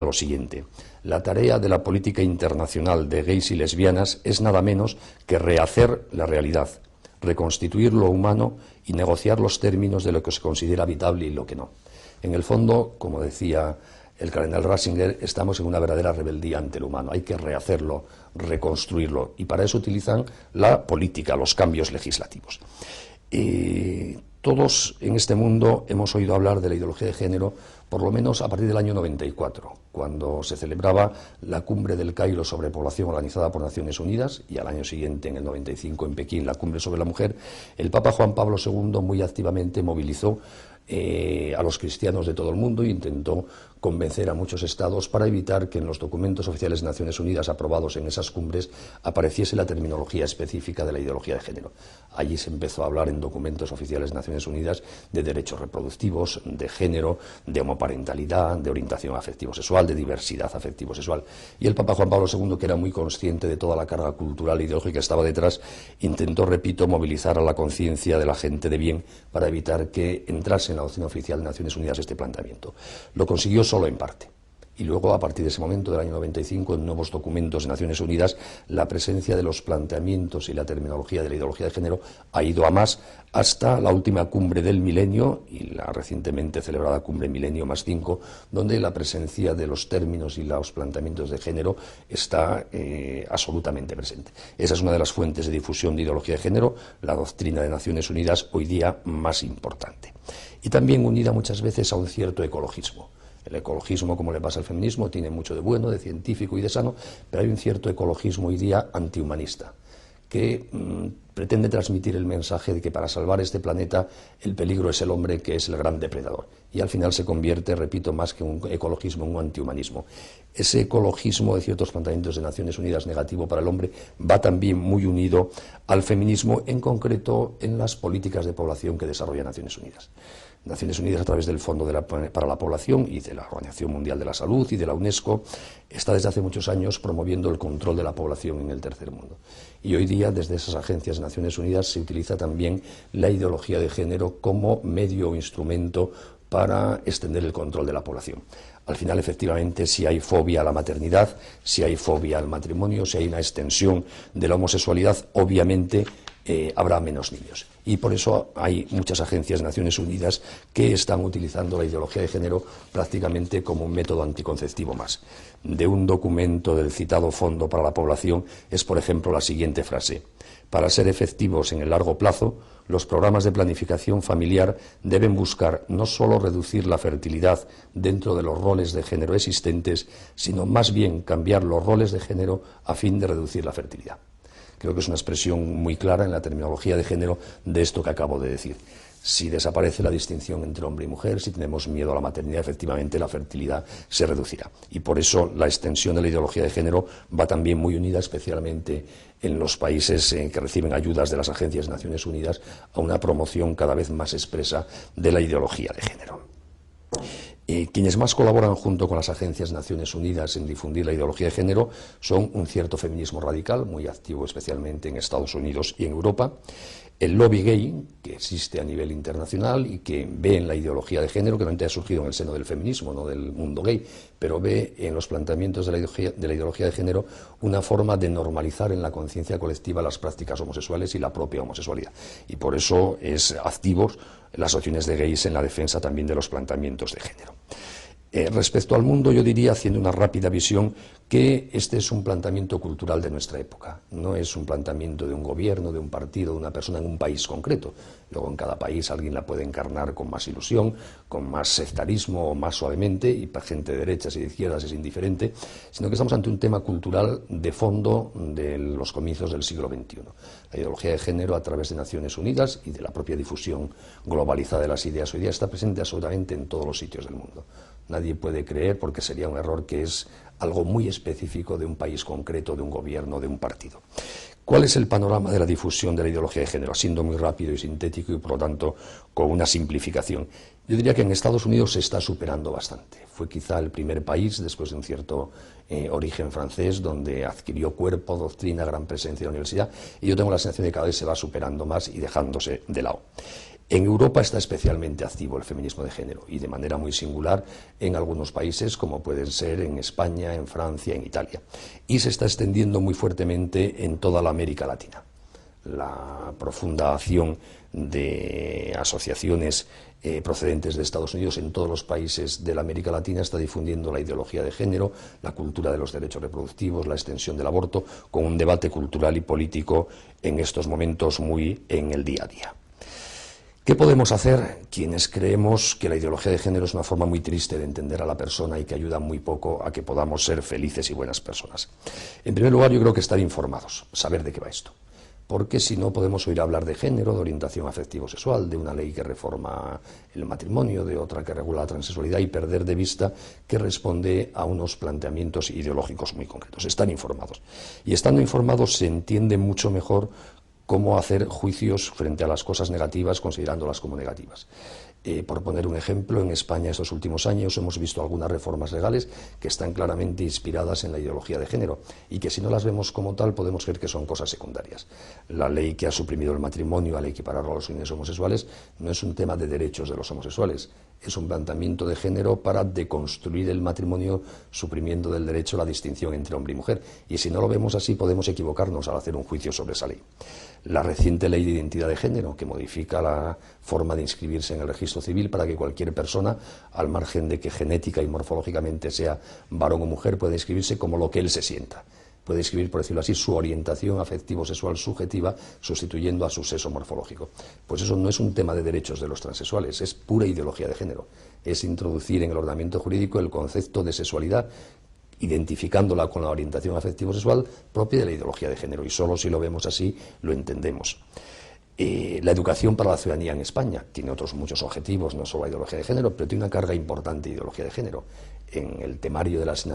lo siguiente: la tarea de la política internacional de gays y lesbianas es nada menos que rehacer la realidad, reconstituir lo humano y negociar los términos de lo que se considera habitable y lo que no. En el fondo, como decía el cardenal Ratzinger, estamos en una verdadera rebeldía ante lo humano. Hay que rehacerlo, reconstruirlo, y para eso utilizan la política, los cambios legislativos. Todos en este mundo hemos oído hablar de la ideología de género por lo menos a partir del año 94, cuando se celebraba la cumbre del Cairo sobre población organizada por Naciones Unidas, y al año siguiente, en el 95, en Pekín, la cumbre sobre la mujer. El Papa Juan Pablo II muy activamente movilizó a los cristianos de todo el mundo e intentó convencer a muchos estados para evitar que en los documentos oficiales de Naciones Unidas aprobados en esas cumbres apareciese la terminología específica de la ideología de género. Allí se empezó a hablar en documentos oficiales de Naciones Unidas de derechos reproductivos, de género, de homoparentalidad, de orientación afectivo-sexual, de diversidad afectivo-sexual. Y el Papa Juan Pablo II, que era muy consciente de toda la carga cultural e ideológica que estaba detrás, intentó, repito, movilizar a la conciencia de la gente de bien para evitar que entrase en la doctrina oficial de Naciones Unidas este planteamiento. Lo consiguió solo en parte. Y luego, a partir de ese momento, del año 95, en nuevos documentos de Naciones Unidas, la presencia de los planteamientos y la terminología de la ideología de género ha ido a más, hasta la última cumbre del milenio y la recientemente celebrada cumbre Milenio +5, donde la presencia de los términos y los planteamientos de género está absolutamente presente. Esa es una de las fuentes de difusión de ideología de género, la doctrina de Naciones Unidas hoy día más importante. Y también unida muchas veces a un cierto ecologismo. El ecologismo, como le pasa al feminismo, tiene mucho de bueno, de científico y de sano, pero hay un cierto ecologismo hoy día antihumanista, que pretende transmitir el mensaje de que para salvar este planeta el peligro es el hombre, que es el gran depredador. Y al final se convierte, repito, más que un ecologismo, en un antihumanismo. Ese ecologismo de ciertos planteamientos de Naciones Unidas negativo para el hombre va también muy unido al feminismo, en concreto en las políticas de población que desarrolla Naciones Unidas. Naciones Unidas, a través del Fondo para la Población y de la Organización Mundial de la Salud y de la UNESCO, está desde hace muchos años promoviendo el control de la población en el tercer mundo. Y hoy día, desde esas agencias de Naciones Unidas, se utiliza también la ideología de género como medio o instrumento para extender el control de la población. Al final, efectivamente, si hay fobia a la maternidad, si hay fobia al matrimonio, si hay una extensión de la homosexualidad, obviamente habrá menos niños. Y por eso hay muchas agencias de Naciones Unidas que están utilizando la ideología de género prácticamente como un método anticonceptivo más. De un documento del citado Fondo para la Población es, por ejemplo, la siguiente frase: para ser efectivos en el largo plazo, los programas de planificación familiar deben buscar no solo reducir la fertilidad dentro de los roles de género existentes, sino más bien cambiar los roles de género a fin de reducir la fertilidad. Creo que es una expresión muy clara en la terminología de género de esto que acabo de decir. Si desaparece la distinción entre hombre y mujer, si tenemos miedo a la maternidad, efectivamente la fertilidad se reducirá. Y por eso la extensión de la ideología de género va también muy unida, especialmente en los países que reciben ayudas de las agencias de Naciones Unidas, a una promoción cada vez más expresa de la ideología de género. Quienes más colaboran junto con las agencias de Naciones Unidas en difundir la ideología de género son un cierto feminismo radical, muy activo especialmente en Estados Unidos y en Europa, el lobby gay, que existe a nivel internacional y que ve en la ideología de género, que no ha surgido en el seno del feminismo, no del mundo gay, pero ve en los planteamientos de la ideología de género una forma de normalizar en la conciencia colectiva las prácticas homosexuales y la propia homosexualidad. Y por eso es activo las asociaciones de gays en la defensa también de los planteamientos de género. Respecto al mundo, yo diría, haciendo una rápida visión, que este es un planteamiento cultural de nuestra época. No es un planteamiento de un gobierno, de un partido, de una persona en un país concreto. Luego, en cada país alguien la puede encarnar con más ilusión, con más sectarismo o más suavemente, y para gente de derechas y de izquierdas es indiferente, sino que estamos ante un tema cultural de fondo de los comienzos del siglo XXI. La ideología de género, a través de Naciones Unidas y de la propia difusión globalizada de las ideas hoy día, está presente absolutamente en todos los sitios del mundo. Nadie puede creer, porque sería un error, que es algo muy específico de un país concreto, de un gobierno, de un partido. ¿Cuál es el panorama de la difusión de la ideología de género? Siendo muy rápido y sintético y, por lo tanto, con una simplificación. Yo diría que en Estados Unidos se está superando bastante. Fue quizá el primer país, después de un cierto origen francés, donde adquirió cuerpo, doctrina, gran presencia en la universidad, y yo tengo la sensación de que cada vez se va superando más y dejándose de lado. En Europa está especialmente activo el feminismo de género y de manera muy singular en algunos países como pueden ser en España, en Francia, en Italia. Y se está extendiendo muy fuertemente en toda la América Latina. La profunda acción de asociaciones procedentes de Estados Unidos en todos los países de la América Latina está difundiendo la ideología de género, la cultura de los derechos reproductivos, la extensión del aborto, con un debate cultural y político en estos momentos muy en el día a día. ¿Qué podemos hacer quienes creemos que la ideología de género es una forma muy triste de entender a la persona y que ayuda muy poco a que podamos ser felices y buenas personas? En primer lugar, yo creo que estar informados, saber de qué va esto. Porque si no podemos oír hablar de género, de orientación afectivo-sexual, de una ley que reforma el matrimonio, de otra que regula la transexualidad y perder de vista que responde a unos planteamientos ideológicos muy concretos. Están informados. Y estando informados se entiende mucho mejor cómo hacer juicios frente a las cosas negativas considerándolas como negativas. Por poner un ejemplo, en España estos últimos años hemos visto algunas reformas legales que están claramente inspiradas en la ideología de género y que si no las vemos como tal podemos creer que son cosas secundarias. La ley que ha suprimido el matrimonio al equipararlo a los fines homosexuales no es un tema de derechos de los homosexuales, es un planteamiento de género para deconstruir el matrimonio suprimiendo del derecho la distinción entre hombre y mujer. Y si no lo vemos así podemos equivocarnos al hacer un juicio sobre esa ley. La reciente ley de identidad de género, que modifica la forma de inscribirse en el registro civil para que cualquier persona, al margen de que genética y morfológicamente sea varón o mujer, pueda inscribirse como lo que él se sienta. Puede inscribir, por decirlo así, su orientación afectivo-sexual subjetiva sustituyendo a su sexo morfológico. Pues eso no es un tema de derechos de los transexuales, es pura ideología de género. Es introducir en el ordenamiento jurídico el concepto de sexualidad, identificándola con la orientación afectivo-sexual propia de la ideología de género, y solo si lo vemos así lo entendemos. La educación para la ciudadanía en España tiene otros muchos objetivos, no solo la ideología de género, pero tiene una carga importante de ideología de género. En el temario de la